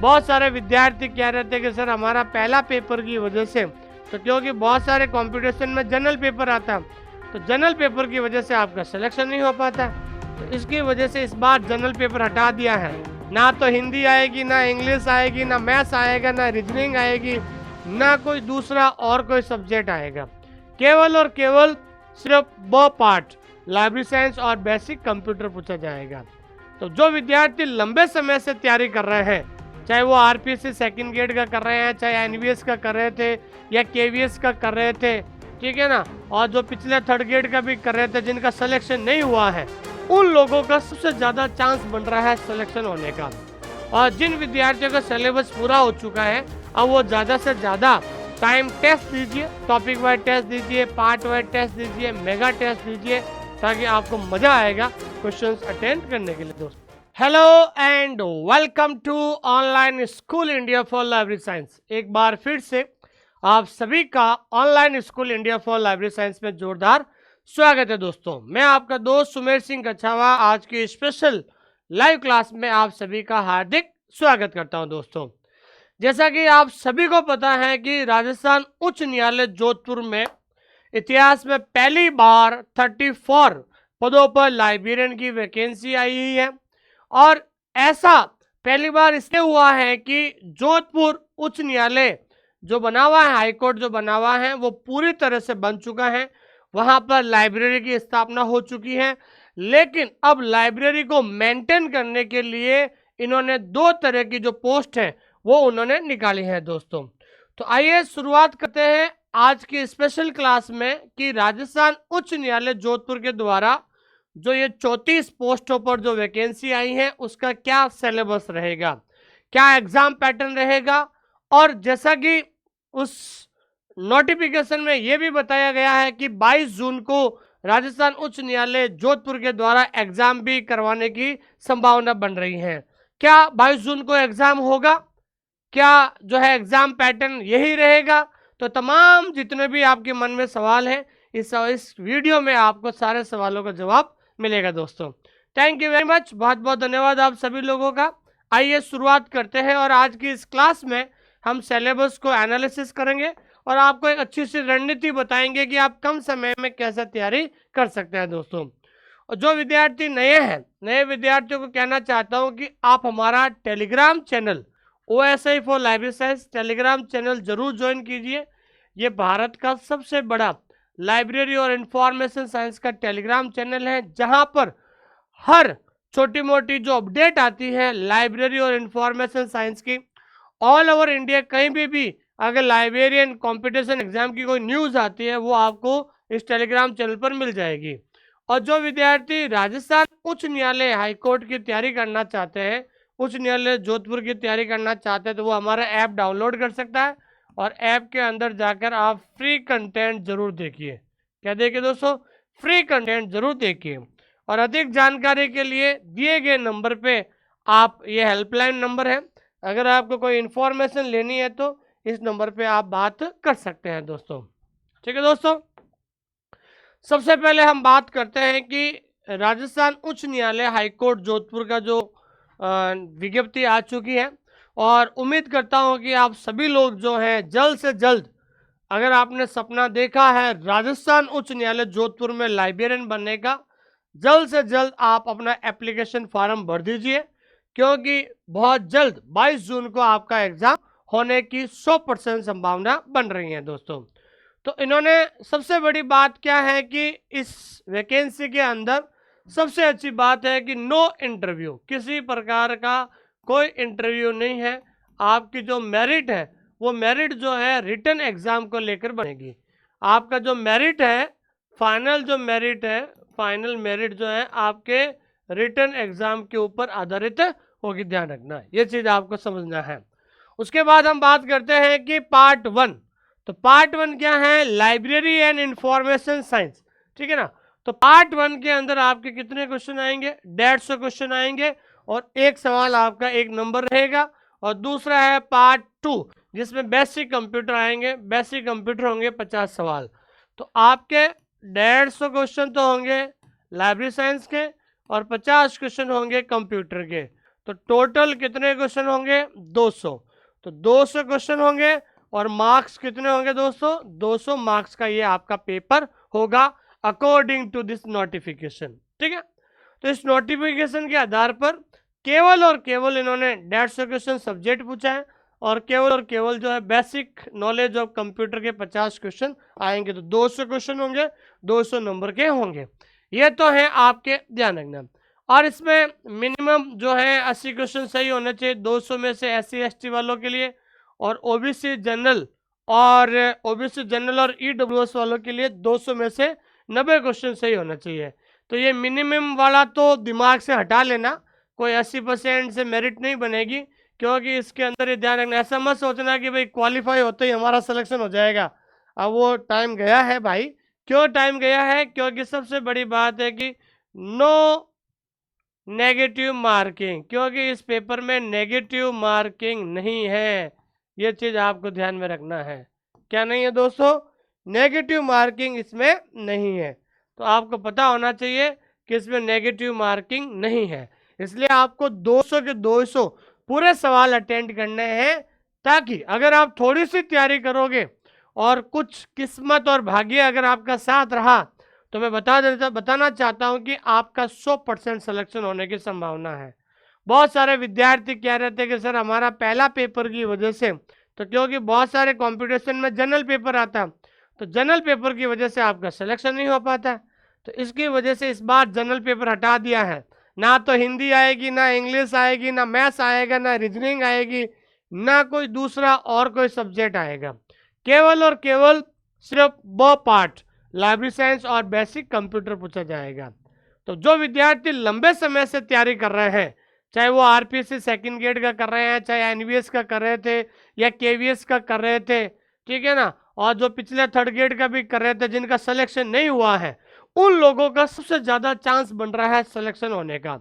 बहुत सारे विद्यार्थी कह रहे थे कि सर हमारा पहला पेपर की वजह से, तो क्योंकि बहुत सारे कंपटीशन में जनरल पेपर आता, तो जनरल पेपर की वजह से आपका सिलेक्शन नहीं हो पाता, तो इसकी वजह से इस बार जनरल पेपर हटा दिया है। ना तो हिंदी आएगी, ना इंग्लिश आएगी, ना मैथ्स आएगा, ना रीजनिंग आएगी, ना कोई दूसरा और कोई सब्जेक्ट आएगा। केवल और केवल सिर्फ वो पार्ट लाइब्रेरी साइंस और बेसिक कंप्यूटर पूछा जाएगा। तो जो विद्यार्थी लंबे समय से तैयारी कर रहे हैं, चाहे वो आरपीएससी सेकंड ग्रेड का कर रहे हैं, चाहे एनवीएस का कर रहे थे या केवीएस का कर रहे थे, ठीक है ना, और जो पिछले थर्ड ग्रेड का भी कर रहे थे, जिनका सिलेक्शन नहीं हुआ है, उन लोगों का सबसे ज़्यादा चांस बन रहा है सिलेक्शन होने का। और जिन विद्यार्थियों का सिलेबस पूरा हो चुका है, अब वो ज़्यादा से ज़्यादा टाइम टेस्ट दीजिए, टॉपिक वाइज टेस्ट दीजिए, पार्ट वाइज टेस्ट दीजिए, मेगा टेस्ट दीजिए, ताकि आपको मज़ा आएगा क्वेश्चंस अटेंड करने के लिए। दोस्तों, hello and welcome to online school India for library science. एक बार फिर से आप सभी का online school India for library science में जोरदार स्वागत है। दोस्तों, मैं आपका दोस्त सुमेर सिंह कछावा आज की स्पेशल लाइव क्लास में आप सभी का हार्दिक स्वागत करता हूं। दोस्तों, जैसा कि आप सभी को पता है कि राजस्थान उच्च न्यायालय जोधपुर में इतिहास में पहली बार 34 पदों पर लाइब्रेरियन की वैकेंसी आई हुई है। और ऐसा पहली बार इसलिए हुआ है कि जोधपुर उच्च न्यायालय जो बना हुआ है, हाईकोर्ट जो बना हुआ है, वो पूरी तरह से बन चुका है। वहां पर लाइब्रेरी की स्थापना हो चुकी है, लेकिन अब लाइब्रेरी को मेंटेन करने के लिए इन्होंने दो तरह की जो पोस्ट है वो उन्होंने निकाली है। दोस्तों, तो आइए शुरुआत करते हैं आज की स्पेशल क्लास में कि राजस्थान उच्च न्यायालय जोधपुर के द्वारा जो ये 34 पोस्टों पर जो वैकेंसी आई है उसका क्या सिलेबस रहेगा, क्या एग्जाम पैटर्न रहेगा। और जैसा कि उस नोटिफिकेशन में यह भी बताया गया है कि 22 जून को राजस्थान उच्च न्यायालय जोधपुर के द्वारा एग्जाम भी करवाने की संभावना बन रही है। क्या 22 जून को एग्जाम होगा? क्या जो है एग्जाम पैटर्न यही रहेगा? तो तमाम जितने भी आपके मन में सवाल हैं, इस वीडियो में आपको सारे सवालों का जवाब मिलेगा। दोस्तों, थैंक यू वेरी मच, बहुत बहुत धन्यवाद आप सभी लोगों का। आइए शुरुआत करते हैं और आज की इस क्लास में हम सिलेबस को एनालिसिस करेंगे और आपको एक अच्छी सी रणनीति बताएंगे कि आप कम समय में कैसे तैयारी कर सकते हैं। दोस्तों, और जो विद्यार्थी नए हैं, नए विद्यार्थियों को कहना चाहता हूं कि आप हमारा Telegram channel OSI for library science Telegram channel जरूर ज्वाइन कीजिए। ये भारत का सबसे बड़ा लाइब्रेरी और इंफॉर्मेशन साइंस का टेलीग्राम चैनल है, जहां पर हर छोटी मोटी जो अपडेट आती है लाइब्रेरी और इंफॉर्मेशन साइंस की, ऑल ओवर इंडिया कहीं भी अगर लाइब्रेरियन कंपटीशन एग्जाम की कोई न्यूज़ आती है वो आपको इस टेलीग्राम चैनल पर मिल जाएगी। और जो विद्यार्थी राजस्थान उच्च न्यायालय हाईकोर्ट की तैयारी करना चाहते हैं, उच्च न्यायालय जोधपुर की तैयारी करना चाहते हैं, तो वो हमारा ऐप डाउनलोड कर सकता है और ऐप के अंदर जाकर आप फ्री कंटेंट जरूर देखिए। क्या देखिए दोस्तों? फ्री कंटेंट जरूर देखिए। और अधिक जानकारी के लिए दिए गए नंबर पे आप, ये हेल्पलाइन नंबर है, अगर आपको कोई इंफॉर्मेशन लेनी है तो इस नंबर पे आप बात कर सकते हैं। दोस्तों, ठीक है। दोस्तों, सबसे पहले हम बात करते हैं कि राजस्थान उच्च न्यायालय हाईकोर्ट जोधपुर का जो विज्ञप्ति आ चुकी है, और उम्मीद करता हूं कि आप सभी लोग जो हैं जल्द से जल्द, अगर आपने सपना देखा है राजस्थान उच्च न्यायालय जोधपुर में लाइब्रेरियन बनने का, जल्द से जल्द आप अपना एप्लीकेशन फॉर्म भर दीजिए, क्योंकि बहुत जल्द 22 जून को आपका एग्जाम होने की 100% संभावना बन रही है। दोस्तों, तो इन्होंने सबसे बड़ी बात क्या है कि इस वैकेंसी के अंदर सबसे अच्छी बात है कि नो इंटरव्यू, किसी प्रकार का कोई इंटरव्यू नहीं है। आपकी जो मेरिट है वो मेरिट जो है रिटन एग्जाम को लेकर बनेगी। आपका जो मेरिट है, फाइनल जो मेरिट है, फाइनल मेरिट जो है आपके रिटन एग्जाम के ऊपर आधारित होगी। ध्यान रखना है, ये चीज़ आपको समझना है। उसके बाद हम बात करते हैं कि पार्ट 1। तो पार्ट 1 क्या है? लाइब्रेरी एंड इंफॉर्मेशन साइंस, ठीक है ना। तो पार्ट 1 के अंदर आपके कितने क्वेश्चन आएंगे? 150 क्वेश्चन आएंगे और एक सवाल आपका 1 नंबर रहेगा। और दूसरा है पार्ट 2, जिसमें बेसिक कंप्यूटर आएंगे, बेसिक कंप्यूटर होंगे 50 सवाल। तो आपके 150 क्वेश्चन तो होंगे लाइब्रेरी साइंस के और 50 क्वेश्चन होंगे कंप्यूटर के। तो टोटल कितने क्वेश्चन होंगे? 200। तो 200 क्वेश्चन होंगे और मार्क्स कितने होंगे दोस्तों? 200 मार्क्स का ये आपका पेपर होगा अकॉर्डिंग टू दिस नोटिफिकेशन। ठीक है, तो इस नोटिफिकेशन के आधार पर केवल और केवल इन्होंने 150 क्वेश्चन सब्जेक्ट पूछा है और केवल जो है बेसिक नॉलेज ऑफ कंप्यूटर के 50 क्वेश्चन आएंगे। तो 200 क्वेश्चन होंगे, 200 नंबर के होंगे। ये तो है आपके ध्यान रखना। और इसमें मिनिमम जो है 80 क्वेश्चन सही होने चाहिए 200 में से SC ST वालों के लिए, और ओबीसी जनरल और EWS वालों के लिए 200 में से 90 क्वेश्चन सही होना चाहिए। तो ये मिनिमम वाला तो दिमाग से हटा लेना, कोई 80% से मेरिट नहीं बनेगी, क्योंकि इसके अंदर ये ध्यान रखना, ऐसा मत सोचना कि भाई क्वालिफाई होते ही हमारा सिलेक्शन हो जाएगा। अब वो टाइम गया है भाई। क्यों टाइम गया है? क्योंकि सबसे बड़ी बात है कि नो नेगेटिव मार्किंग, क्योंकि इस पेपर में नेगेटिव मार्किंग नहीं है। ये चीज आपको ध्यान में रखना है। क्या नहीं है दोस्तों? नेगेटिव मार्किंग इसमें नहीं है। तो आपको पता होना चाहिए कि इसमें नेगेटिव मार्किंग नहीं है। इसलिए आपको 200 के 200 पूरे सवाल अटेंड करने हैं, ताकि अगर आप थोड़ी सी तैयारी करोगे और कुछ किस्मत और भाग्य अगर आपका साथ रहा, तो मैं बताना चाहता हूं कि आपका 100% सिलेक्शन होने की संभावना है। बहुत सारे विद्यार्थी कह रहे थे कि सर हमारा पहला पेपर की वजह से, तो क्योंकि बहुत सारे कंपटीशन में जनरल पेपर आता, तो जनरल पेपर की वजह से आपका सिलेक्शन नहीं हो पाता। तो इसकी वजह से इस बार जनरल पेपर हटा दिया है। ना तो हिंदी आएगी, ना इंग्लिश आएगी, ना मैथ्स आएगा, ना रीजनिंग आएगी, ना कोई दूसरा और कोई सब्जेक्ट आएगा। केवल और केवल सिर्फ वो पार्ट लाइब्रेरी साइंस और बेसिक कंप्यूटर पूछा जाएगा। तो जो विद्यार्थी लंबे समय से तैयारी कर रहे हैं, चाहे वो RPSC सेकंड ग्रेड का कर रहे हैं, चाहे NVS का कर रहे थे या KVS का कर रहे थे, ठीक है ना, और जो पिछले थर्ड ग्रेड का भी कर रहे थे, जिनका सिलेक्शन नहीं हुआ है, उन लोगों का सबसे ज्यादा चांस बन रहा है सिलेक्शन होने का।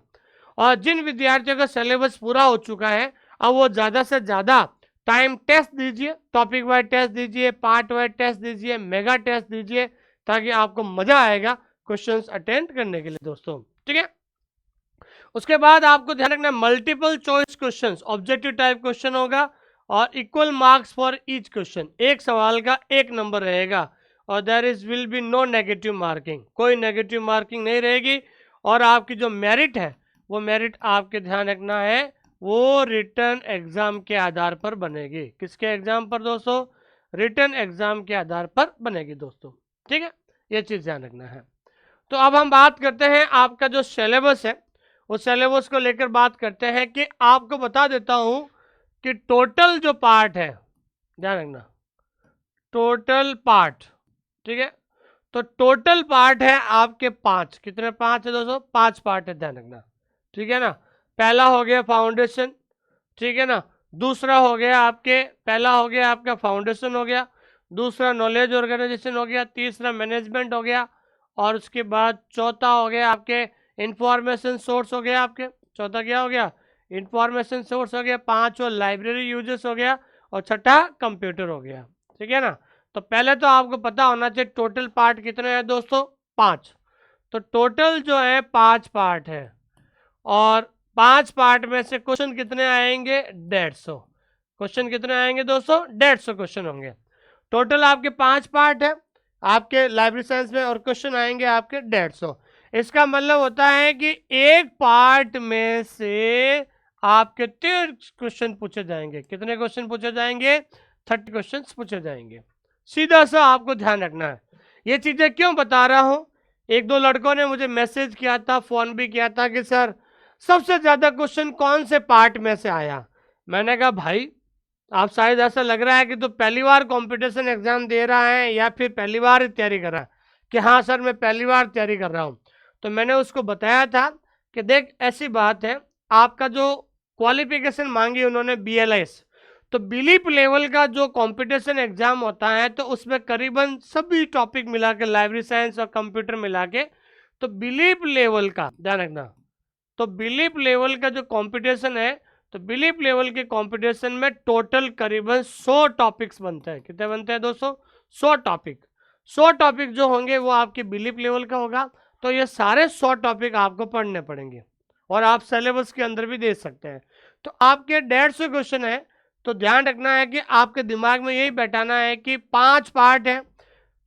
और जिन विद्यार्थियों का सिलेबस पूरा हो चुका है, अब वो ज्यादा से ज्यादा टाइम टेस्ट दीजिए, टॉपिक वाइज टेस्ट दीजिए, पार्ट वाइज टेस्ट दीजिए, मेगा टेस्ट दीजिए, ताकि आपको मजा आएगा क्वेश्चंस अटेंड करने के लिए दोस्तों। ठीक है, उसके बाद आपको ध्यान रखना multiple choice questions, objective type question होगा और equal marks for each question, एक सवाल का 1 नंबर रहेगा और there will be no negative marking, कोई नेगेटिव मार्किंग नहीं रहेगी। और आपकी जो मेरिट है, वो मेरिट आपके ध्यान रखना है वो रिटर्न एग्जाम के आधार पर बनेगी। किसके एग्जाम पर दोस्तों? रिटर्न एग्जाम के आधार पर बनेगी दोस्तों। ठीक है, ये चीज ध्यान रखना है। तो अब हम बात करते हैं आपका जो सिलेबस है, उस सिलेबस को लेकर बात करते हैं कि आपको बता देता हूं कि टोटल जो पार्ट है, ध्यान रखना, टोटल पार्ट, ठीक है, तो टोटल पार्ट है आपके 5। कितने 5 है दोस्तों? 5 पार्ट है, ध्यान रखना। ठीक है ना, पहला हो गया फाउंडेशन, ठीक है ना, दूसरा हो गया आपके, पहला हो गया आपका फाउंडेशन हो गया, दूसरा नॉलेज ऑर्गेनाइजेशन हो गया, तीसरा मैनेजमेंट हो गया, और उसके बाद चौथा हो गया आपके इंफॉर्मेशन सोर्स हो गया। आपके चौथा क्या हो गया? इंफॉर्मेशन सोर्स हो गया। 5 और लाइब्रेरी यूजेस हो गया, और छठा कंप्यूटर हो गया। ठीक है ना, तो पहले तो आपको पता होना चाहिए टोटल पार्ट कितने हैं दोस्तों? 5। तो टोटल जो है 5 पार्ट है, और 5 पार्ट में से क्वेश्चन कितने आएंगे? 150 क्वेश्चन। कितने आएंगे दोस्तों? 150 क्वेश्चन होंगे। टोटल आपके 5 पार्ट है आपके लाइब्रेरी साइंस में, और क्वेश्चन आएंगे आपके 150। इसका मतलब होता है कि एक पार्ट में से आपके 30 क्वेश्चन पूछे जाएंगे। कितने क्वेश्चन पूछे जाएंगे? 30 क्वेश्चन पूछे जाएंगे। सीधा सा आपको ध्यान रखना है। ये चीजें क्यों बता रहा हूं? 1-2 लड़कों ने मुझे मैसेज किया था, फोन भी किया था कि सर सबसे ज्यादा क्वेश्चन कौन से पार्ट में से आया। मैंने कहा भाई आप शायद ऐसा लग रहा है कि तो पहली बार कंपटीशन एग्जाम दे रहा है या फिर पहली बार तैयारी कर रहा है। कि हाँ सर मैं पहली बार तैयारी कर रहा हूँ। तो मैंने उसको बताया था कि देख ऐसी बात है, आपका जो क्वालिफिकेशन मांगी उन्होंने BLS, तो बिलीप लेवल का जो कंपटीशन एग्जाम होता है, तो उसमें करीबन सभी टॉपिक मिला के, लाइब्रेरी साइंस और कंप्यूटर मिला के, तो बिलीप लेवल का ध्यान रखना, तो बिलीप लेवल का जो कंपटीशन है, तो बिलीप लेवल के कंपटीशन में टोटल करीबन 100 टॉपिक्स बनते हैं। कितने बनते हैं दोस्तों? 100 टॉपिक। 100 टॉपिक जो होंगे वो आपके बिलीप लेवल का होगा। तो ये सारे 100 टॉपिक आपको पढ़ने पड़ेंगे, और आप सिलेबस के अंदर भी दे सकते हैं। तो आपके 150 क्वेश्चन है, तो ध्यान रखना है कि आपके दिमाग में यही बैठाना है कि 5 पार्ट है,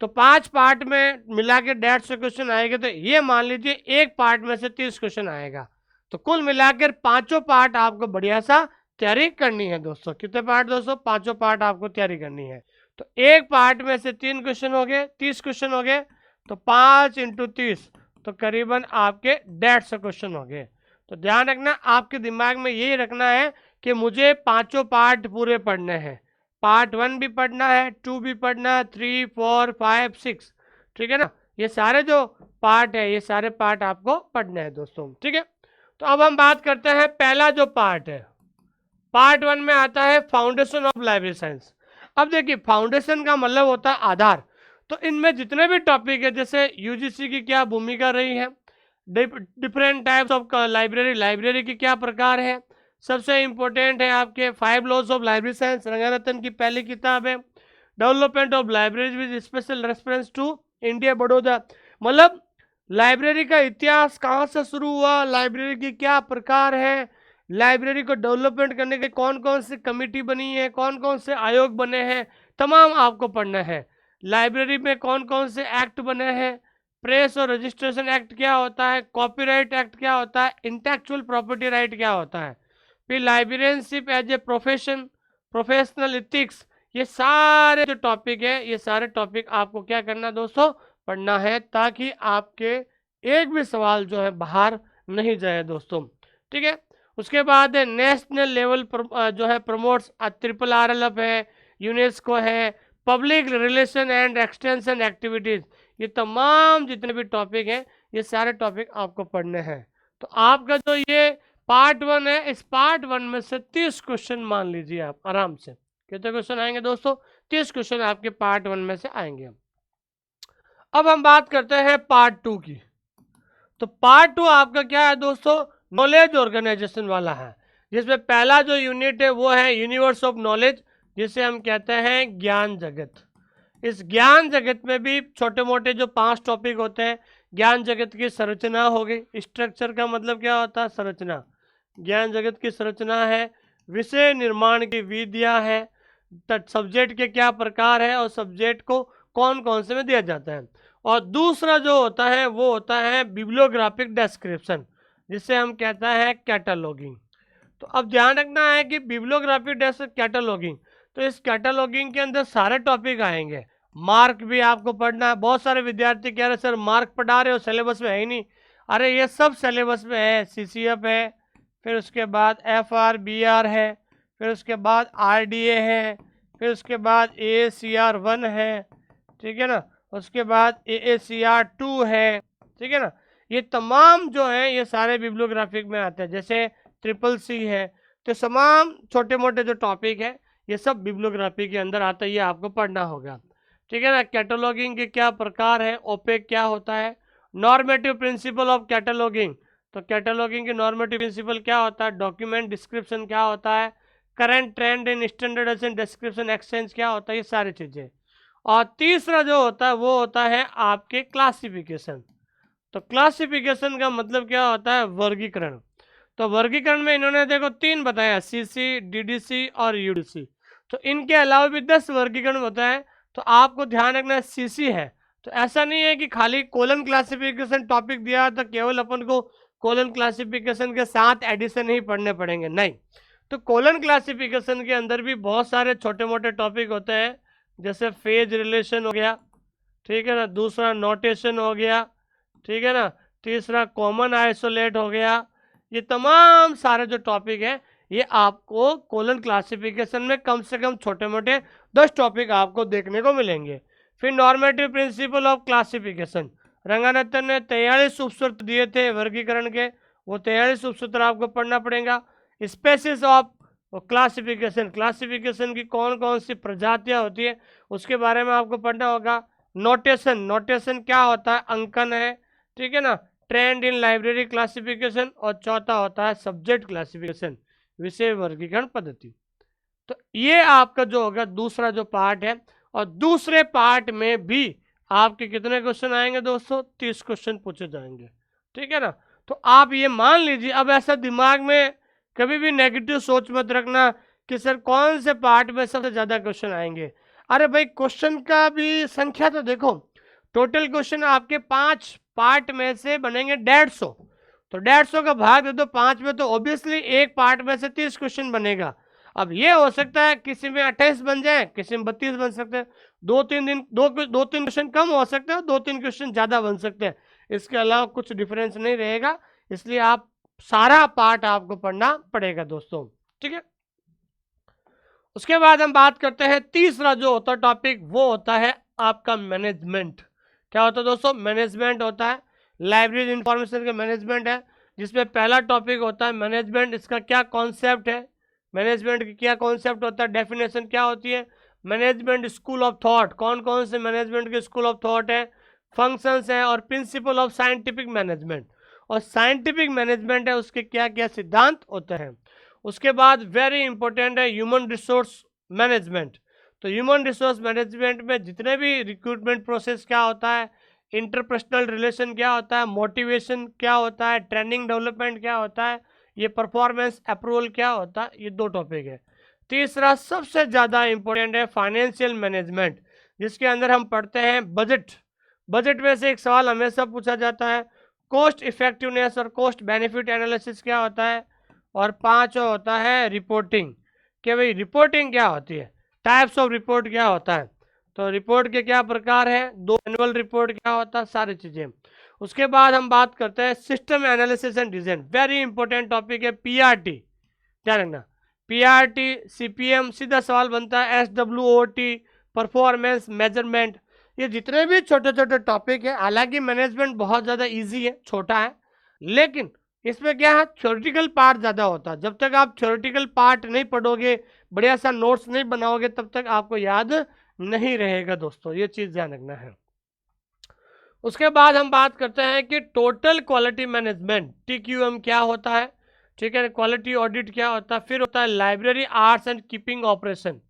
तो 5 पार्ट में मिला के 150 क्वेश्चन आएंगे, तो ये मान लीजिए एक पार्ट में से 30 क्वेश्चन आएगा। तो कुल मिलाकर पांचों पार्ट आपको बढ़िया सा तैयारी करनी है दोस्तों। कितने पार्ट दोस्तों? पांचों पार्ट आपको तैयारी करनी है। तो एक पार्ट में से 3 क्वेश्चन हो गए, 30 क्वेश्चन हो गए, तो 5 × 30 तो करीबन आपके 150 क्वेश्चन हो गए। तो ध्यान रखना, आपके दिमाग में यही रखना है कि मुझे पांचों पार्ट पूरे पढ़ने हैं। पार्ट 1 भी पढ़ना है, 2 भी पढ़ना है, 3, 4, 5, 6, ठीक है ना। ये सारे जो पार्ट है, ये सारे पार्ट आपको पढ़ने हैं दोस्तों, ठीक है। तो अब हम बात करते हैं पहला जो पार्ट है। पार्ट 1 में आता है फाउंडेशन ऑफ लाइब्रेरी साइंस। अब देखिए, फाउंडेशन का मतलब होता है आधार। तो इनमें जितने भी टॉपिक है, जैसे यूजीसी की क्या भूमिका रही है, डिफरेंट टाइप्स ऑफ लाइब्रेरी की क्या प्रकार है, सबसे इंपॉर्टेंट है आपके 5 laws of library science, Ranganathan की पहली किताब है। Development of library with special reference to India Baroda, मतलब लाइब्रेरी का इतिहास कहाँ से शुरू हुआ, लाइब्रेरी की क्या प्रकार है, लाइब्रेरी को डेवलपमेंट करने के कौन कौन सी कमेटी बनी है, कौन कौन से आयोग बने हैं, तमाम आपको पढ़ना है। लाइब्रेरी में कौन कौन से एक्ट बने हैं, प्रेस और रजिस्ट्रेशन एक्ट क्या होता है, कॉपीराइट एक्ट क्या होता है, इंटेलेक्चुअल प्रॉपर्टी राइट क्या होता है, फिर librarianship as a profession, professional ethics, ये सारे जो टॉपिक है, ये सारे टॉपिक आपको क्या करना दोस्तों? पढ़ना है, ताकि आपके एक भी सवाल जो है बाहर नहीं जाए दोस्तों, ठीक है। उसके बाद नेशनल लेवल जो है प्रमोट्स RRLF है, यूनेस्को है, public relation and extension activities, ये तमाम जितने भी टॉपिक हैं, ये सारे टॉपिक आपको पढ़ने हैं। तो आपका जो ये पार्ट 1 है, इस पार्ट 1 में से 30 क्वेश्चन मान लीजिए आप आराम से। कितने क्वेश्चन आएंगे दोस्तों? 30 क्वेश्चन आपके पार्ट 1 में से आएंगे। अब हम बात करते हैं पार्ट 2 की। तो पार्ट 2 आपका क्या है दोस्तों? नॉलेज ऑर्गेनाइजेशन वाला है, जिसमें पहला जो यूनिट है वो है यूनिवर्स ऑफ नॉलेज, जिसे हम कहते हैं ज्ञान जगत। इस ज्ञान जगत में भी छोटे मोटे जो 5 टॉपिक होते हैं। ज्ञान जगत की संरचना हो गई, स्ट्रक्चर का मतलब क्या होता है? संरचना। ज्ञान जगत की संरचना है, विषय निर्माण की विधियां है, सब्जेक्ट के क्या प्रकार है और सब्जेक्ट को कौन कौन से में दिया जाता है। और दूसरा जो होता है वो होता है बिब्लियोग्राफिक डिस्क्रिप्शन, जिसे हम कहता है कैटलॉगिंग। तो अब ध्यान रखना है कि बिब्लियोग्राफिक कैटलॉगिंग, तो इस कैटलॉगिंग के अंदर सारे टॉपिक आएंगे। मार्क भी आपको पढ़ना है। बहुत सारे विद्यार्थी कह रहे सर मार्क पढ़ा रहे हो, सिलेबस में है ही नहीं। अरे ये सब सिलेबस में है। CCF है, फिर उसके बाद FRBR है, फिर उसके बाद RDA है, फिर उसके बाद AACR 1 है, ठीक है ना, उसके बाद AACR 2 है, ठीक है ना। ये तमाम जो है ये सारे बिब्लियोग्राफिक में आते हैं। जैसे CCC है, तो तमाम छोटे मोटे जो टॉपिक है ये सब बिब्लियोग्राफी के अंदर आता है, ये आपको पढ़ना होगा, ठीक है ना। कैटलॉगिंग के क्या प्रकार है, ओपेक क्या होता है, नॉर्मेटिव प्रिंसिपल ऑफ कैटलॉगिंग, तो कैटलॉगिंग के नॉर्मेटिव प्रिंसिपल क्या होता है, डॉक्यूमेंट डिस्क्रिप्शन क्या होता है, करंट ट्रेंड इन स्टैंडर्डाइजेशन डिस्क्रिप्शन एक्सचेंज क्या होता है, ये सारी चीज़ें। और तीसरा जो होता है वो होता है आपके क्लासिफिकेशन। तो क्लासिफिकेशन का मतलब क्या होता है? वर्गीकरण। तो वर्गीकरण में इन्होंने देखो 3 बताया, CC, DDC और UDC। तो इनके अलावा भी 10 वर्गीकरण होता है। तो आपको ध्यान रखना है CC है, तो ऐसा नहीं है कि खाली कोलन क्लासिफिकेशन टॉपिक दिया तो केवल अपन को कोलन क्लासिफिकेशन के साथ एडिशन ही पढ़ने पड़ेंगे, नहीं। तो कोलन क्लासिफिकेशन के अंदर भी बहुत सारे छोटे मोटे टॉपिक होते हैं, जैसे फेज रिलेशन हो गया, ठीक है ना, दूसरा नोटेशन हो गया, ठीक है ना, तीसरा कॉमन आइसोलेट हो गया। ये तमाम सारे जो टॉपिक है ये आपको कोलन क्लासिफिकेशन में कम से कम छोटे मोटे 10 टॉपिक आपको देखने को मिलेंगे। फिर नॉर्मेटिव प्रिंसिपल ऑफ क्लासिफिकेशन, रंगारत्न ने 43 उपसूत्र दिए थे वर्गीकरण के, वो 43 उपसूत्र आपको पढ़ना पड़ेगा। स्पेसिस ऑफ क्लासिफिकेशन, क्लासिफिकेशन की कौन कौन सी प्रजातियां होती है उसके बारे में आपको पढ़ना होगा। नोटेशन, नोटेशन क्या होता है? अंकन है, ठीक है ना। ट्रेंड इन लाइब्रेरी क्लासिफिकेशन, और चौथा होता है सब्जेक्ट क्लासिफिकेशन, विषय वर्गीकरण पद्धति। तो ये आपका जो होगा दूसरा जो पार्ट है। और दूसरे पार्ट में भी आपके कितने क्वेश्चन आएंगे दोस्तों? 30 क्वेश्चन पूछे जाएंगे, ठीक है ना। तो आप ये मान लीजिए, अब ऐसा दिमाग में कभी भी नेगेटिव सोच मत रखना कि सर कौन से पार्ट में सबसे ज़्यादा क्वेश्चन आएंगे। अरे भाई क्वेश्चन का भी संख्या तो देखो, टोटल क्वेश्चन आपके 5 पार्ट में से बनेंगे 150, तो 150 का भाग दे दो 5 में, तो ऑब्वियसली एक पार्ट में से 30 क्वेश्चन बनेगा। अब ये हो सकता है किसी में 28 बन जाए, किसी में 32 बन सकते हैं, 2-3 क्वेश्चन कम हो सकते हैं, 2-3 क्वेश्चन ज़्यादा बन सकते हैं, इसके अलावा कुछ डिफरेंस नहीं रहेगा। इसलिए आप सारा पार्ट आपको पढ़ना पड़ेगा दोस्तों, ठीक है। उसके बाद हम बात करते हैं तीसरा जो होता है टॉपिक, वो होता है आपका मैनेजमेंट। क्या होता है दोस्तों? मैनेजमेंट होता है, लाइब्रेरी इंफॉर्मेशन का मैनेजमेंट है, जिसमें पहला टॉपिक होता है मैनेजमेंट। इसका क्या कॉन्सेप्ट है, मैनेजमेंट की क्या कॉन्सेप्ट होता है, डेफिनेशन क्या होती है, मैनेजमेंट स्कूल ऑफ थॉट, कौन कौन से मैनेजमेंट के स्कूल ऑफ थॉट है, फंक्शंस हैं, और प्रिंसिपल ऑफ साइंटिफिक मैनेजमेंट, और साइंटिफिक मैनेजमेंट है उसके क्या क्या सिद्धांत होते हैं। उसके बाद वेरी इंपॉर्टेंट है ह्यूमन रिसोर्स मैनेजमेंट। तो ह्यूमन रिसोर्स मैनेजमेंट में जितने भी रिक्रूटमेंट प्रोसेस क्या होता है, इंटरपर्सनल रिलेशन क्या होता है, मोटिवेशन क्या होता है, ट्रेनिंग डेवलपमेंट क्या होता है, ये परफॉर्मेंस अप्रूवल क्या होता है, ये 2 टॉपिक है। तीसरा सबसे ज़्यादा इंपॉर्टेंट है फाइनेंशियल मैनेजमेंट, जिसके अंदर हम पढ़ते हैं बजट। बजट में से एक सवाल हमेशा पूछा जाता है, कॉस्ट इफेक्टिवनेस और कॉस्ट बेनिफिट एनालिसिस क्या होता है, और 5 होता है रिपोर्टिंग, कि भाई रिपोर्टिंग क्या होती है, टाइप्स ऑफ रिपोर्ट क्या होता है, तो रिपोर्ट के क्या प्रकार है, 2 एनुअल रिपोर्ट क्या होता है, सारी चीज़ें। उसके बाद हम बात करते हैं system analysis and design, very important topic है पीआरटी, ध्यान रखना। पीआरटी सीपीएम, सीधा सवाल बनता है एसडब्ल्यूओटी, परफॉर्मेंस मेजरमेंट, ये जितने भी छोटे छोटे टॉपिक है, हालांकि मैनेजमेंट बहुत ज़्यादा इजी है, छोटा है, लेकिन इसमें क्या है, थ्योरेटिकल पार्ट ज़्यादा होता है। जब तक आप थ्योरेटिकल पार्ट नहीं पढ़ोगे, बढ़िया सा नोट्स नहीं बनाओगे, तब तक आपको याद नहीं रहेगा दोस्तों, ये चीज़ ध्यान रखना है। उसके बाद हम बात करते हैं कि टोटल क्वालिटी मैनेजमेंट टीक्यूएम क्या होता है, ठीक है, क्वालिटी ऑडिट क्या होता है, फिर होता है library arts and keeping operation,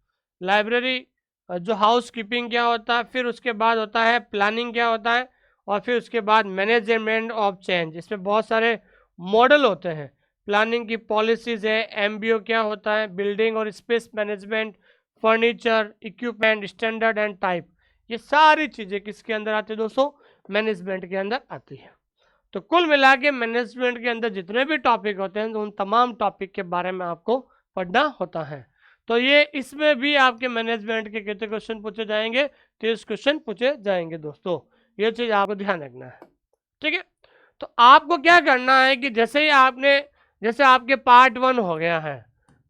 library जो हाउस कीपिंग क्या होता है, फिर उसके बाद होता है प्लानिंग क्या होता है, और फिर उसके बाद मैनेजमेंट ऑफ चेंज। इसमें बहुत सारे मॉडल होते हैं, प्लानिंग की पॉलिसीज है, एमबीओ क्या होता है, बिल्डिंग और space management, furniture, equipment, standard and type, ये सारी चीज़ें किसके अंदर आती है दोस्तों, मैनेजमेंट के अंदर आती है। तो कुल मिला के मैनेजमेंट के अंदर जितने भी टॉपिक होते हैं, उन तमाम टॉपिक के बारे में आपको पढ़ना होता है। तो ये इसमें भी आपके मैनेजमेंट के कितने क्वेश्चन पूछे जाएंगे, 30 क्वेश्चन पूछे जाएंगे दोस्तों, ये चीज़ आपको ध्यान रखना है, ठीक है। तो आपको क्या करना है कि जैसे आपके पार्ट 1 हो गया है,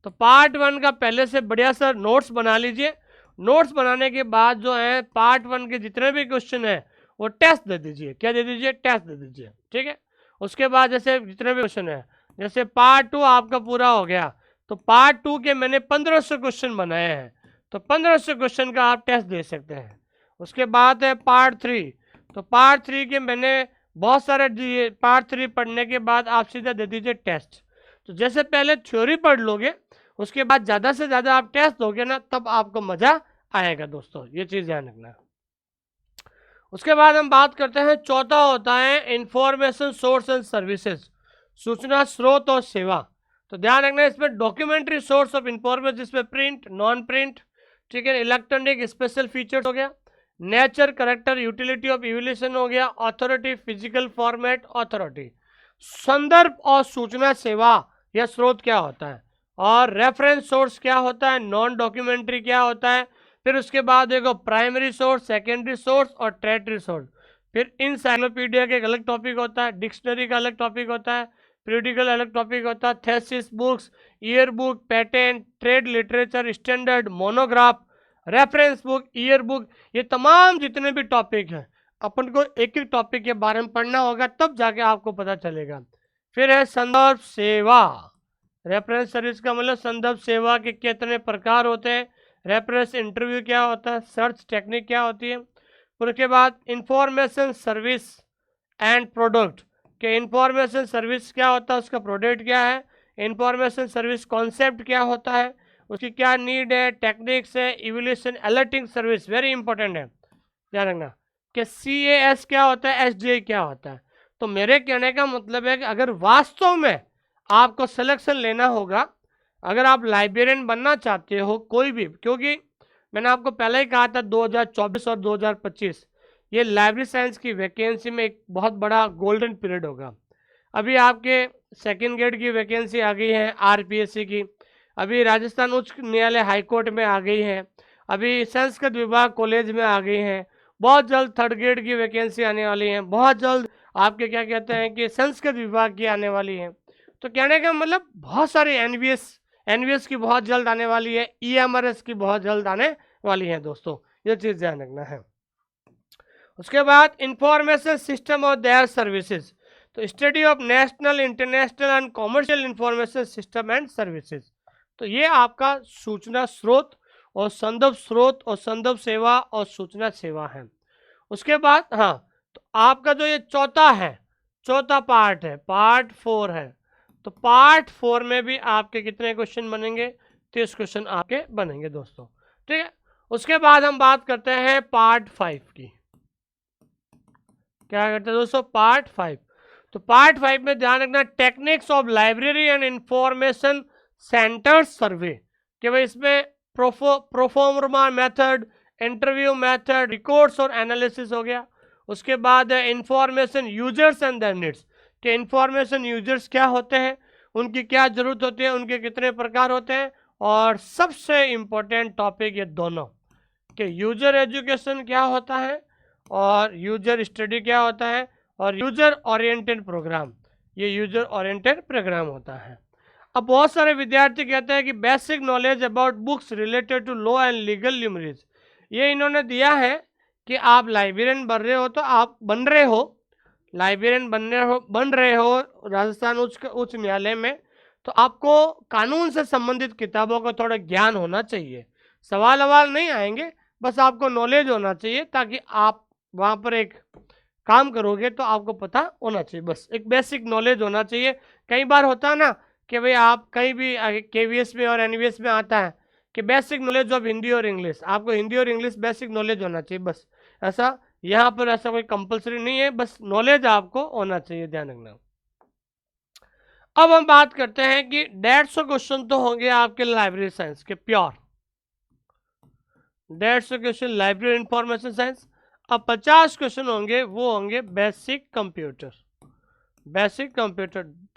तो पार्ट 1 का पहले से बढ़िया सा नोट्स बना लीजिए। नोट्स बनाने के बाद जो है पार्ट 1 के जितने भी क्वेश्चन हैं वो टेस्ट दे दीजिए, क्या दे दीजिए, टेस्ट दे दीजिए, ठीक है। उसके बाद जैसे जितने भी क्वेश्चन हैं, जैसे पार्ट 2 आपका पूरा हो गया, तो पार्ट 2 के मैंने 1500 क्वेश्चन बनाए हैं, तो 1500 क्वेश्चन का आप टेस्ट दे सकते हैं। उसके बाद है पार्ट 3, तो पार्ट 3 के मैंने बहुत सारे दिए, पार्ट 3 पढ़ने के बाद आप सीधा दे दीजिए टेस्ट। तो जैसे पहले थ्योरी पढ़ लोगे, उसके बाद ज़्यादा से ज़्यादा आप टेस्ट दोगे ना, तब आपको मज़ा आएगा दोस्तों, ये चीज़ ध्यान रखना। उसके बाद हम बात करते हैं, चौथा होता है इंफॉर्मेशन सोर्स एंड सर्विसेज, सूचना स्रोत और सेवा। तो ध्यान रखना इसमें डॉक्यूमेंट्री सोर्स ऑफ इंफॉर्मेशन, जिसमें प्रिंट, नॉन प्रिंट, ठीक है, इलेक्ट्रॉनिक स्पेशल फीचर्स हो गया, nature, character, utility of evolution हो गया, अथॉरिटी, फिजिकल फॉर्मेट, अथॉरिटी, संदर्भ और सूचना सेवा, यह स्रोत क्या होता है, और रेफरेंस सोर्स क्या होता है, नॉन डॉक्यूमेंट्री क्या होता है, फिर उसके बाद देखो प्राइमरी सोर्स, सेकेंडरी सोर्स और टर्टियरी सोर्स, फिर इंसाइक्लोपीडिया का एक अलग टॉपिक होता है, डिक्शनरी का अलग टॉपिक होता है, पीरियडिकल अलग टॉपिक होता है, thesis books, year book, patent, trade literature, standard, monograph, reference book, year book, ये तमाम जितने भी टॉपिक हैं अपन को एक एक टॉपिक के बारे में पढ़ना होगा, तब जाके आपको पता चलेगा। फिर है संदर्भ सेवा, रेफरेंस सर्विस का मतलब संदर्भ सेवा के कितने प्रकार होते हैं, रेफरेंस इंटरव्यू क्या होता है, सर्च टेक्निक क्या होती है, फिर उसके बाद इंफॉर्मेशन सर्विस एंड प्रोडक्ट, के इंफॉर्मेशन सर्विस क्या होता है, उसका प्रोडक्ट क्या है, इंफॉर्मेशन सर्विस कॉन्सेप्ट क्या होता है, उसकी क्या नीड है, टेक्निक्स है, evolution alerting service, very important है, ध्यान रखना कि CAS क्या होता है, SDI क्या होता है। तो मेरे कहने का मतलब है कि अगर वास्तव में आपको सिलेक्शन लेना होगा, अगर आप लाइब्रेरियन बनना चाहते हो कोई भी, क्योंकि मैंने आपको पहले ही कहा था 2024 और 2025 ये लाइब्रेरी साइंस की वैकेंसी में एक बहुत बड़ा गोल्डन पीरियड होगा। अभी आपके सेकंड ग्रेड की वैकेंसी आ गई है आरपीएससी की, अभी राजस्थान उच्च न्यायालय हाईकोर्ट में आ गई है, अभी संस्कृत विभाग कॉलेज में आ गई हैं, बहुत जल्द थर्ड ग्रेड की वैकेंसी आने वाली है, बहुत जल्द आपके क्या कहते हैं कि संस्कृत विभाग की आने वाली है। तो कहने का मतलब बहुत सारे एनवीएस की बहुत जल्द आने वाली है, ईएमआरएस की बहुत जल्द आने वाली है दोस्तों, ये चीज़ ध्यान रखना है। उसके बाद इंफॉर्मेशन सिस्टम और देयर सर्विसेज, तो study of national international and commercial information system and services, तो ये आपका सूचना स्रोत और संदर्भ स्रोत और संदर्भ सेवा और सूचना सेवा है। उसके बाद हाँ, तो आपका जो ये चौथा पार्ट है, पार्ट 4 है, तो पार्ट 4 में भी आपके कितने क्वेश्चन बनेंगे, 30 क्वेश्चन आपके बनेंगे दोस्तों, ठीक है। उसके बाद हम बात करते हैं पार्ट 5 की। क्या करते हैं दोस्तों, पार्ट 5। तो पार्ट 5 में ध्यान रखना techniques of library and information centre survey, कि भाई इसमें proforma method, interview method, records और एनालिसिस हो गया। उसके बाद information users and their needs, कि इंफॉर्मेशन यूजर्स क्या होते हैं, उनकी क्या जरूरत होती है, उनके कितने प्रकार होते हैं, और सबसे इम्पोर्टेंट टॉपिक ये दोनों, कि यूजर एजुकेशन क्या होता है और यूजर स्टडी क्या होता है, और यूजर ओरिएंटेड प्रोग्राम, ये यूजर ओरिएंटेड प्रोग्राम होता है। अब बहुत सारे विद्यार्थी कहते हैं कि basic knowledge about books related to law and legal luminaries, ये इन्होंने दिया है कि आप लाइब्रेरियन बन रहे हो, तो आप लाइब्रेरियन बन रहे हो राजस्थान उच्च न्यायालय में, तो आपको कानून से संबंधित किताबों का थोड़ा ज्ञान होना चाहिए। सवाल नहीं आएंगे, बस आपको नॉलेज होना चाहिए, ताकि आप वहाँ पर एक काम करोगे तो आपको पता होना चाहिए, बस एक बेसिक नॉलेज होना चाहिए। कई बार होता है ना कि भाई आप कहीं भी केवीएस में और एनवीएस में आता है कि बेसिक नॉलेज ऑफ हिंदी और इंग्लिश, आपको हिंदी और इंग्लिश बेसिक नॉलेज होना चाहिए, बस ऐसा यहाँ पर ऐसा कोई कंपलसरी नहीं है, बस नॉलेज आपको होना चाहिए, ध्यान रखना। अब हम बात करते हैं कि 150 क्वेश्चन तो होंगे आपके लाइब्रेरी साइंस के pure, 150 question library information science. अब 50 क्वेश्चन होंगे, वो होंगे बेसिक कंप्यूटर,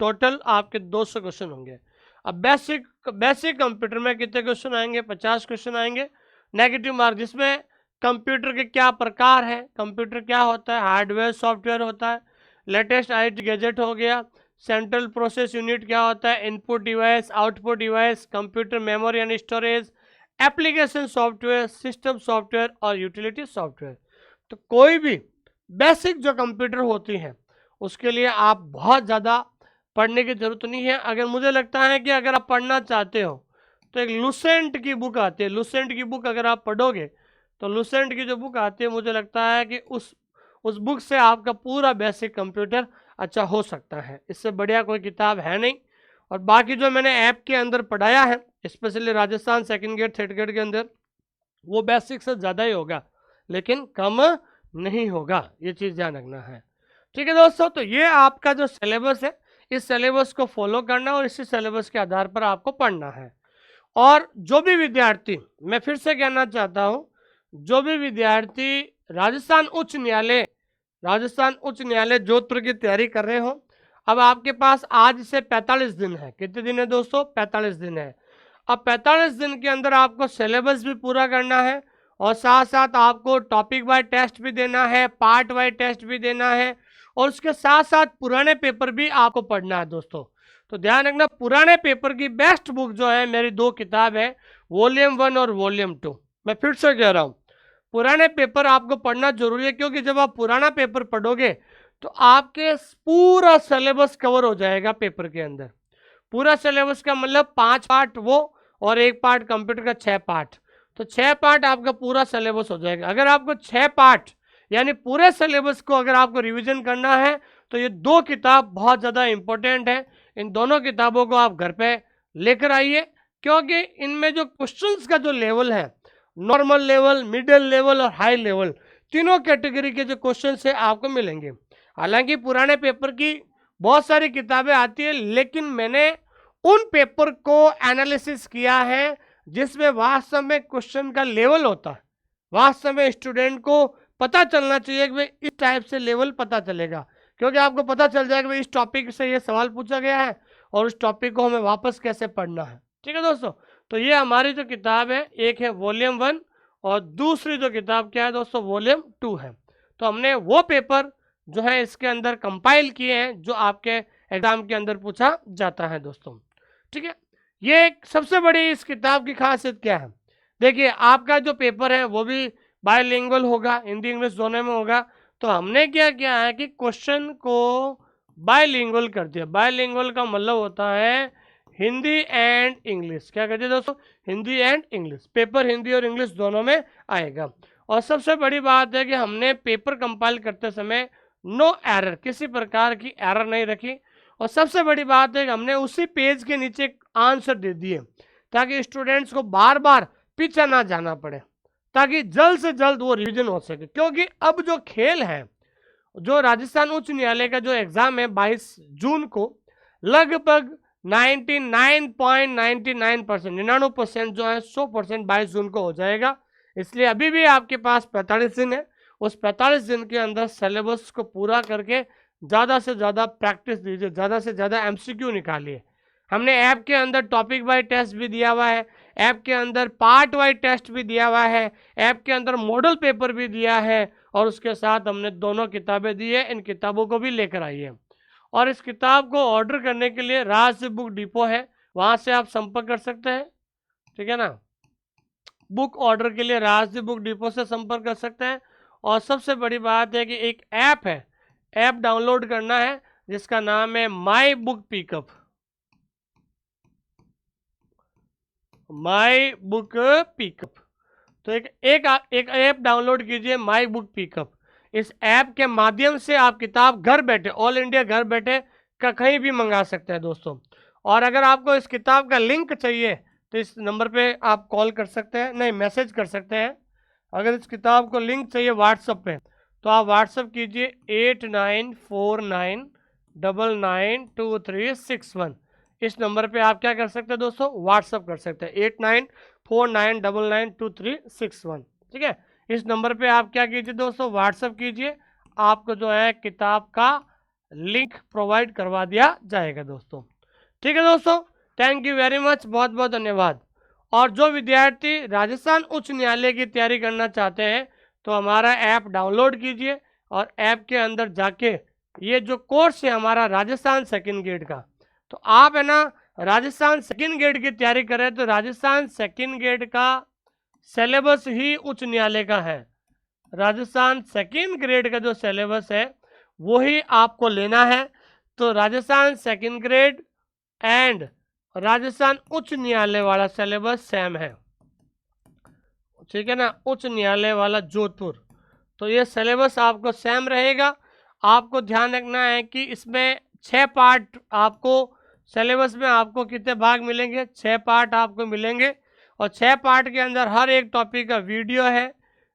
टोटल आपके 200 क्वेश्चन होंगे। अब बेसिक कंप्यूटर में कितने क्वेश्चन आएंगे, 50 क्वेश्चन आएंगे। नेगेटिव मार्क, जिसमें कंप्यूटर के क्या प्रकार हैं, कंप्यूटर क्या होता है, हार्डवेयर सॉफ्टवेयर होता है, लेटेस्ट आईटी गैजेट हो गया, सेंट्रल प्रोसेस यूनिट क्या होता है, input device, output device, computer memory and storage, application software, system software और यूटिलिटी सॉफ्टवेयर। तो कोई भी बेसिक जो कंप्यूटर होती है उसके लिए आप बहुत ज़्यादा पढ़ने की ज़रूरत नहीं है। अगर मुझे लगता है कि अगर आप पढ़ना चाहते हो तो एक लुसेंट की बुक आती है, लुसेंट की बुक अगर आप पढ़ोगे तो लुसेंट की जो बुक आती है, मुझे लगता है कि उस बुक से आपका पूरा बेसिक कंप्यूटर अच्छा हो सकता है, इससे बढ़िया कोई किताब है नहीं। और बाकी जो मैंने ऐप के अंदर पढ़ाया है, specially Rajasthan second grade third grade के अंदर, वो बेसिक से ज़्यादा ही होगा, लेकिन कम नहीं होगा, ये चीज़ ध्यान रखना है। ठीक है दोस्तों, तो ये आपका जो सिलेबस है, इस सिलेबस को फॉलो करना और इसी सिलेबस के आधार पर आपको पढ़ना है। और जो भी विद्यार्थी, मैं फिर से कहना चाहता हूँ, जो भी विद्यार्थी राजस्थान उच्च न्यायालय जोधपुर की तैयारी कर रहे हो, अब आपके पास आज से 45 दिन है। कितने दिन है दोस्तों, 45 दिन है। अब 45 दिन के अंदर आपको सिलेबस भी पूरा करना है और साथ साथ आपको टॉपिक वाइज टेस्ट भी देना है, पार्ट वाइज टेस्ट भी देना है, और उसके साथ साथ पुराने पेपर भी आपको पढ़ना है दोस्तों। तो ध्यान रखना, पुराने पेपर की बेस्ट बुक जो है, मेरी 2 किताब है, वॉल्यूम 1 और वॉल्यूम 2। मैं फिर से कह रहा हूँ, पुराने पेपर आपको पढ़ना जरूरी है, क्योंकि जब आप पुराना पेपर पढ़ोगे तो आपके पूरा सिलेबस कवर हो जाएगा पेपर के अंदर। पूरा सिलेबस का मतलब 5 पार्ट वो और 1 पार्ट कंप्यूटर का 6 पार्ट, तो 6 पार्ट आपका पूरा सिलेबस हो जाएगा। अगर आपको 6 पार्ट यानी पूरे सिलेबस को अगर आपको रिवीजन करना है तो ये 2 किताब बहुत ज़्यादा इंपॉर्टेंट है। इन दोनों किताबों को आप घर पे लेकर आइए, क्योंकि इनमें जो क्वेश्चंस का जो लेवल है, नॉर्मल लेवल, मिडिल लेवल और हाई लेवल, तीनों कैटेगरी के जो क्वेश्चन है आपको मिलेंगे। हालांकि पुराने पेपर की बहुत सारी किताबें आती है, लेकिन मैंने उन पेपर को एनालिसिस किया है जिसमें वास्तव में क्वेश्चन का लेवल होता है, वास्तव में स्टूडेंट को पता चलना चाहिए कि भाई इस टाइप से लेवल पता चलेगा, क्योंकि आपको पता चल जाएगा भाई इस टॉपिक से ये सवाल पूछा गया है और उस टॉपिक को हमें वापस कैसे पढ़ना है। ठीक है दोस्तों, तो ये हमारी जो किताब है, एक है वॉल्यूम 1 और दूसरी जो किताब क्या है दोस्तों, वॉल्यूम 2 है। तो हमने वो पेपर जो है इसके अंदर कंपाइल किए हैं जो आपके एग्जाम के अंदर पूछा जाता है दोस्तों। ठीक है, ये सबसे बड़ी इस किताब की खासियत क्या है, देखिए आपका जो पेपर है वो भी बायलिंगुअल होगा, हिंदी इंग्लिश दोनों में होगा। तो हमने क्या किया है कि क्वेश्चन को बायलिंगुअल कर दिया। बायलिंगुअल का मतलब होता है हिंदी एंड इंग्लिश। क्या कहते हैं दोस्तों, Hindi and English. Paper Hindi और इंग्लिश दोनों में आएगा। और सबसे बड़ी बात है कि हमने पेपर कंपाइल करते समय नो एरर, किसी प्रकार की एरर नहीं रखी। और सबसे बड़ी बात है कि हमने उसी पेज के नीचे आंसर दे दिए ताकि स्टूडेंट्स को बार बार पीछे ना जाना पड़े, ताकि जल्द से जल्द वो रिवीजन हो सके। क्योंकि अब जो खेल है, जो राजस्थान उच्च न्यायालय का जो एग्जाम है 22 जून को, लगभग 99.99% 99% जो है 100% 22 जून को हो जाएगा। इसलिए अभी भी आपके पास 45 दिन है। उस 45 दिन के अंदर सिलेबस को पूरा करके ज़्यादा से ज़्यादा प्रैक्टिस दीजिए, ज़्यादा से ज़्यादा एमसीक्यू निकालिए। हमने ऐप के अंदर टॉपिक वाइज टेस्ट भी दिया हुआ है, ऐप के अंदर पार्ट वाइज टेस्ट भी दिया हुआ है, ऐप के अंदर मॉडल पेपर भी दिया है, और उसके साथ हमने दोनों किताबें दी है। इन किताबों को भी लेकर आइए। और इस किताब को ऑर्डर करने के लिए राज बुक डिपो है, वहाँ से आप संपर्क कर सकते हैं। ठीक है ना, बुक ऑर्डर के लिए राज बुक डिपो से संपर्क कर सकते हैं। और सबसे बड़ी बात है कि एक ऐप है, ऐप डाउनलोड करना है जिसका नाम है my book pickup. My book pickup, तो एक ऐप डाउनलोड कीजिए, माई बुक पिकअप। इस ऐप के माध्यम से आप किताब घर बैठे, ऑल इंडिया घर बैठे का कहीं भी मंगा सकते हैं दोस्तों। और अगर आपको इस किताब का लिंक चाहिए तो इस नंबर पे आप कॉल कर सकते हैं, नहीं मैसेज कर सकते हैं। अगर इस किताब को लिंक चाहिए व्हाट्सएप पे तो आप व्हाट्सएप कीजिए 8949992361। इस नंबर पे आप क्या कर सकते हैं दोस्तों, व्हाट्सएप कर सकते हैं 8949992361। ठीक है, इस नंबर पे आप क्या कीजिए दोस्तों, व्हाट्सएप कीजिए, आपको जो है किताब का लिंक प्रोवाइड करवा दिया जाएगा दोस्तों। ठीक है दोस्तों, थैंक यू वेरी मच, बहुत बहुत धन्यवाद। और जो विद्यार्थी राजस्थान उच्च न्यायालय की तैयारी करना चाहते हैं तो हमारा ऐप डाउनलोड कीजिए और ऐप के अंदर जाके ये जो कोर्स है हमारा राजस्थान सेकंड ग्रेड का, तो आप है ना राजस्थान सेकंड ग्रेड की तैयारी करें तो राजस्थान सेकंड ग्रेड का सिलेबस ही उच्च न्यायालय का है। राजस्थान सेकंड ग्रेड का जो सिलेबस है वही आपको लेना है। तो Rajasthan second grade and Rajasthan उच्च न्यायालय वाला सिलेबस सेम है। ठीक है ना, उच्च न्यायालय वाला जोधपुर, तो ये सिलेबस आपको सेम रहेगा। आपको ध्यान रखना है कि इसमें 6 पार्ट आपको सिलेबस में आपको कितने भाग मिलेंगे, 6 पार्ट आपको मिलेंगे। और 6 पार्ट के अंदर हर एक टॉपिक का वीडियो है,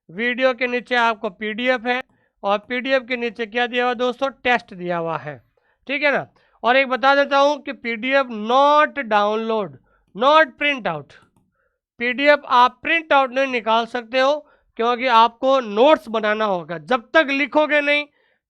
वीडियो के नीचे आपको पीडीएफ है, और पीडीएफ के नीचे क्या दिया हुआ दोस्तों, टेस्ट दिया हुआ है। ठीक है ना, और एक बता देता हूँ कि PDF not download, not print out. PDF आप प्रिंट आउट नहीं निकाल सकते हो, क्योंकि आपको नोट्स बनाना होगा। जब तक लिखोगे नहीं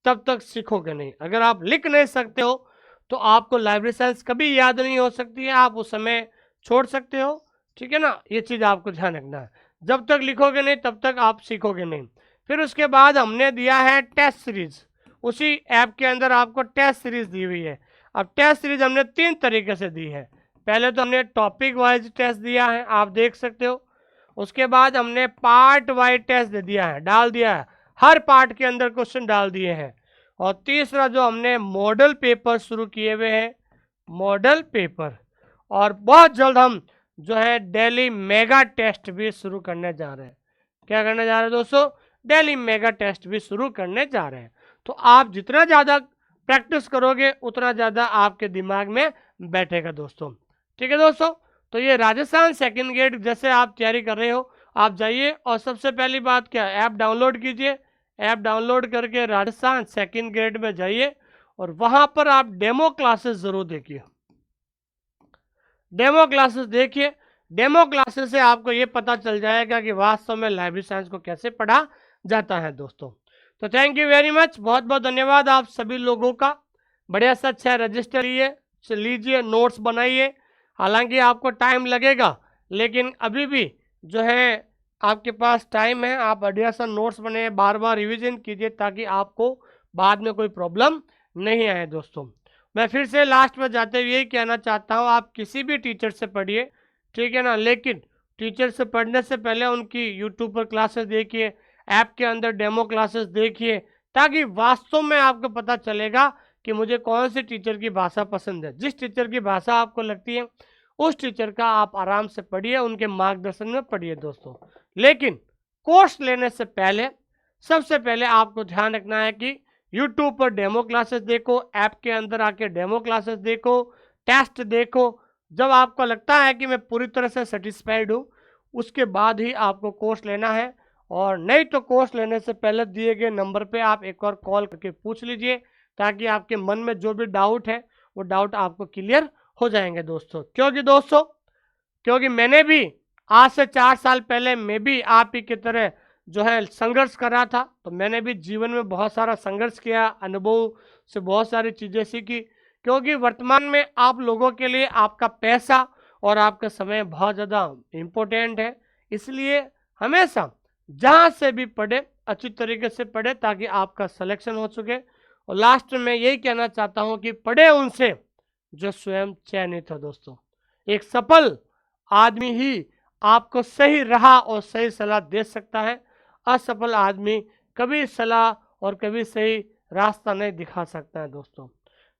तब तक सीखोगे नहीं। अगर आप लिख नहीं सकते हो तो आपको लाइब्रेरी साइंस कभी याद नहीं हो सकती है, आप उस समय छोड़ सकते हो। ठीक है ना, ये चीज़ आपको ध्यान रखना है। जब तक लिखोगे नहीं तब तक आप सीखोगे नहीं। फिर उसके बाद हमने दिया है टेस्ट सीरीज, उसी ऐप के अंदर आपको टेस्ट सीरीज दी हुई है। अब टेस्ट सीरीज हमने 3 तरीके से दी है। पहले तो हमने टॉपिक वाइज टेस्ट दिया है, आप देख सकते हो। उसके बाद हमने पार्ट वाइज टेस्ट दे दिया है, डाल दिया है, हर पार्ट के अंदर क्वेश्चन डाल दिए हैं। और तीसरा जो हमने मॉडल पेपर शुरू किए हुए हैं, मॉडल पेपर। और बहुत जल्द हम जो है डेली मेगा टेस्ट भी शुरू करने जा रहे हैं। क्या करने जा रहे हैं दोस्तों, डेली मेगा टेस्ट भी शुरू करने जा रहे हैं। तो आप जितना ज़्यादा प्रैक्टिस करोगे उतना ज़्यादा आपके दिमाग में बैठेगा दोस्तों। ठीक है दोस्तों, तो ये राजस्थान सेकंड ग्रेड जैसे आप तैयारी कर रहे हो, आप जाइए और सबसे पहली बात क्या, ऐप डाउनलोड कीजिए। ऐप डाउनलोड करके राजस्थान सेकंड ग्रेड में जाइए और वहाँ पर आप डेमो क्लासेस ज़रूर देखिए। डेमो क्लासेस देखिए, डेमो क्लासेस से आपको ये पता चल जाएगा कि वास्तव में लाइब्रेरी साइंस को कैसे पढ़ा जाता है दोस्तों। तो थैंक यू वेरी मच, बहुत बहुत धन्यवाद आप सभी लोगों का। बढ़िया सा अच्छा रजिस्टर लीजिए, नोट्स बनाइए। हालांकि आपको टाइम लगेगा, लेकिन अभी भी जो है आपके पास टाइम है। आप बढ़िया सा नोट्स बने, बार बार रिवीजन कीजिए ताकि आपको बाद में कोई प्रॉब्लम नहीं आए दोस्तों। मैं फिर से लास्ट में जाते हुए यही कहना चाहता हूँ, आप किसी भी टीचर से पढ़िए, ठीक है ना, लेकिन टीचर से पढ़ने से पहले उनकी यूट्यूब पर क्लासेस देखिए, ऐप के अंदर डेमो क्लासेस देखिए, ताकि वास्तव में आपको पता चलेगा कि मुझे कौन से टीचर की भाषा पसंद है। जिस टीचर की भाषा आपको लगती है उस टीचर का आप आराम से पढ़िए, उनके मार्गदर्शन में पढ़िए दोस्तों। लेकिन कोर्स लेने से पहले सबसे पहले आपको ध्यान रखना है कि यूट्यूब पर डेमो क्लासेस देखो, ऐप के अंदर आके डेमो क्लासेस देखो, टेस्ट देखो। जब आपको लगता है कि मैं पूरी तरह से सेटिस्फाइड हूँ, उसके बाद ही आपको कोर्स लेना है। और नहीं तो कोर्स लेने से पहले दिए गए नंबर पे आप एक और कॉल करके पूछ लीजिए, ताकि आपके मन में जो भी डाउट है वो डाउट आपको क्लियर हो जाएंगे दोस्तों। क्योंकि मैंने भी आज से 4 साल पहले मैं भी आप ही की तरह जो है संघर्ष कर रहा था। तो मैंने भी जीवन में बहुत सारा संघर्ष किया, अनुभव से बहुत सारी चीज़ें सीखी। क्योंकि वर्तमान में आप लोगों के लिए आपका पैसा और आपका समय बहुत ज़्यादा इम्पोर्टेंट है। इसलिए हमेशा जहाँ से भी पढ़े अच्छी तरीके से पढ़े, ताकि आपका सिलेक्शन हो सके। और लास्ट में मैं यही कहना चाहता हूँ कि पढ़े उनसे जो स्वयं चयनित हो दोस्तों। एक सफल आदमी ही आपको सही राह और सही सलाह दे सकता है। असफल आदमी कभी सलाह और कभी सही रास्ता नहीं दिखा सकता है दोस्तों।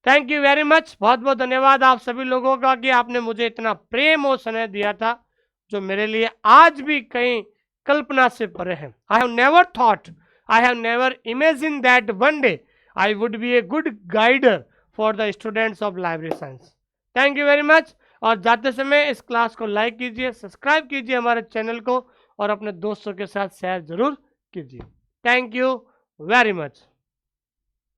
थैंक यू वेरी मच, बहुत बहुत धन्यवाद आप सभी लोगों का कि आपने मुझे इतना प्रेम और स्नेह दिया था, जो मेरे लिए आज भी कहीं कल्पना से परे है। I have never imagine that one day I would be a good guider for the students of library science. Thank you very much. और जाते समय इस क्लास को लाइक कीजिए, सब्सक्राइब कीजिए हमारे चैनल को, और अपने दोस्तों के साथ शेयर जरूर कीजिए। Thank you very much.